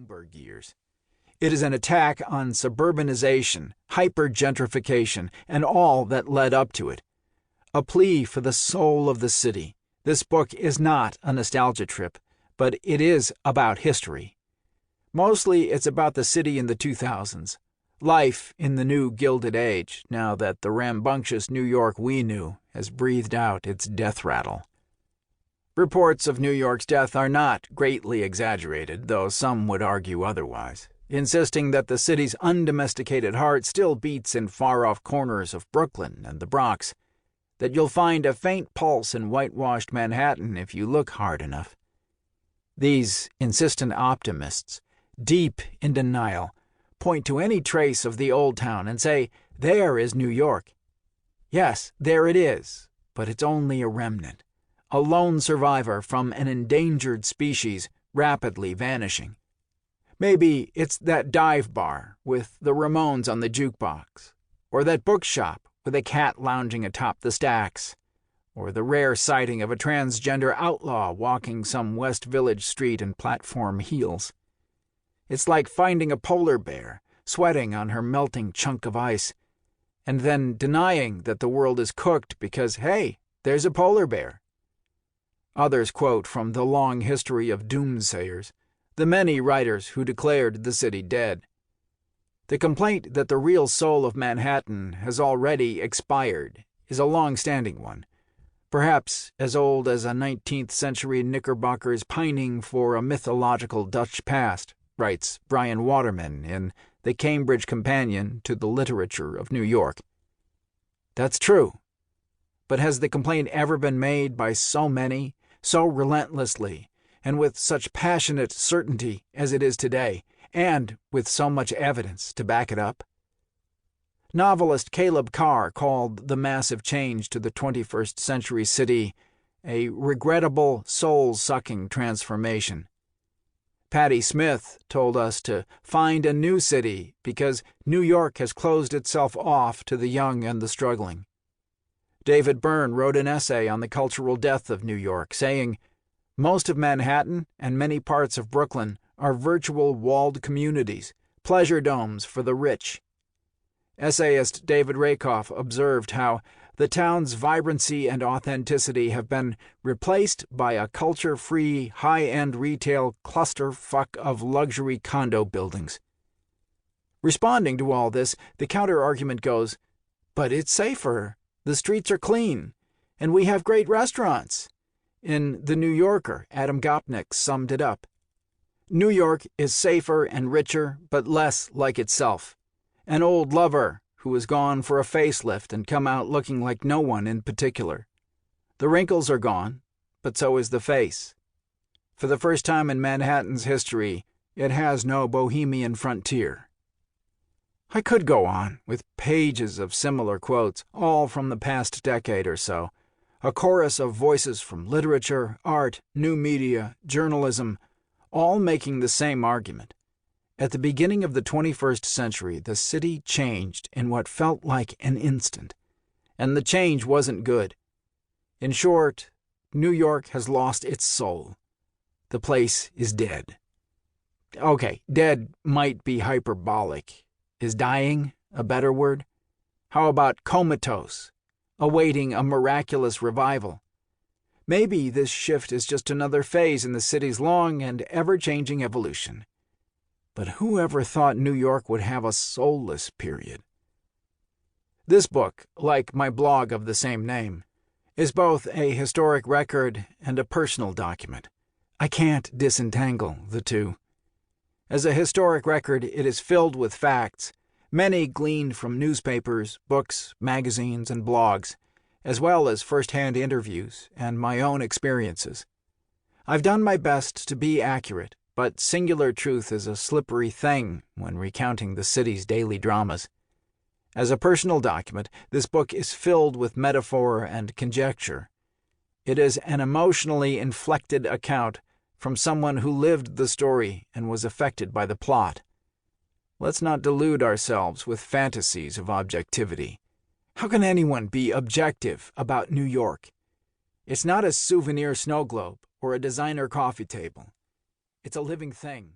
Bloomberg years. It is an attack on suburbanization, hyper-gentrification, and all that led up to it. A plea for the soul of the city. This book is not a nostalgia trip, but it is about history. Mostly it's about the city in the 2000s, life in the new Gilded Age, now that the rambunctious New York we knew has breathed out its death rattle. Reports of New York's death are not greatly exaggerated, though some would argue otherwise, insisting that the city's undomesticated heart still beats in far-off corners of Brooklyn and the Bronx, that you'll find a faint pulse in whitewashed Manhattan if you look hard enough. These insistent optimists, deep in denial, point to any trace of the old town and say, there is New York. Yes, there it is, but it's only a remnant, a lone survivor from an endangered species rapidly vanishing. Maybe it's that dive bar with the Ramones on the jukebox, or that bookshop with a cat lounging atop the stacks, or the rare sighting of a transgender outlaw walking some West Village street in platform heels. It's like finding a polar bear sweating on her melting chunk of ice, and then denying that the world is cooked because, hey, there's a polar bear. Others quote from the long history of doomsayers, the many writers who declared the city dead. The complaint that the real soul of Manhattan has already expired is a long-standing one, perhaps as old as a 19th-century Knickerbocker's pining for a mythological Dutch past, writes Brian Waterman in The Cambridge Companion to the Literature of New York. That's true. But has the complaint ever been made by so many, so relentlessly, and with such passionate certainty as it is today, and with so much evidence to back it up? Novelist Caleb Carr called the massive change to the 21st century city a regrettable, soul-sucking transformation. Patti Smith told us to find a new city because New York has closed itself off to the young and the struggling. David Byrne wrote an essay on the cultural death of New York, saying, "Most of Manhattan and many parts of Brooklyn are virtual walled communities, pleasure domes for the rich." Essayist David Rakoff observed how the town's vibrancy and authenticity have been replaced by a culture-free, high-end retail clusterfuck of luxury condo buildings. Responding to all this, the counter-argument goes, but it's safer, the streets are clean, and we have great restaurants. In The New Yorker, Adam Gopnik summed it up. New York is safer and richer, but less like itself. An old lover who has gone for a facelift and come out looking like no one in particular. The wrinkles are gone, but so is the face. For the first time in Manhattan's history, it has no bohemian frontier. I could go on with pages of similar quotes, all from the past decade or so, a chorus of voices from literature, art, new media, journalism, all making the same argument. At the beginning of the 21st century, the city changed in what felt like an instant, and the change wasn't good. In short, New York has lost its soul. The place is dead. Okay, dead might be hyperbolic. Is dying a better word? How about comatose, awaiting a miraculous revival? Maybe this shift is just another phase in the city's long and ever-changing evolution. But who ever thought New York would have a soulless period? This book, like my blog of the same name, is both a historic record and a personal document. I can't disentangle the two. As a historic record, it is filled with facts, many gleaned from newspapers, books, magazines, and blogs, as well as first-hand interviews and my own experiences. I've done my best to be accurate, but singular truth is a slippery thing when recounting the city's daily dramas. As a personal document, this book is filled with metaphor and conjecture. It is an emotionally inflected account from someone who lived the story and was affected by the plot. Let's not delude ourselves with fantasies of objectivity. How can anyone be objective about New York? It's not a souvenir snow globe or a designer coffee table. It's a living thing.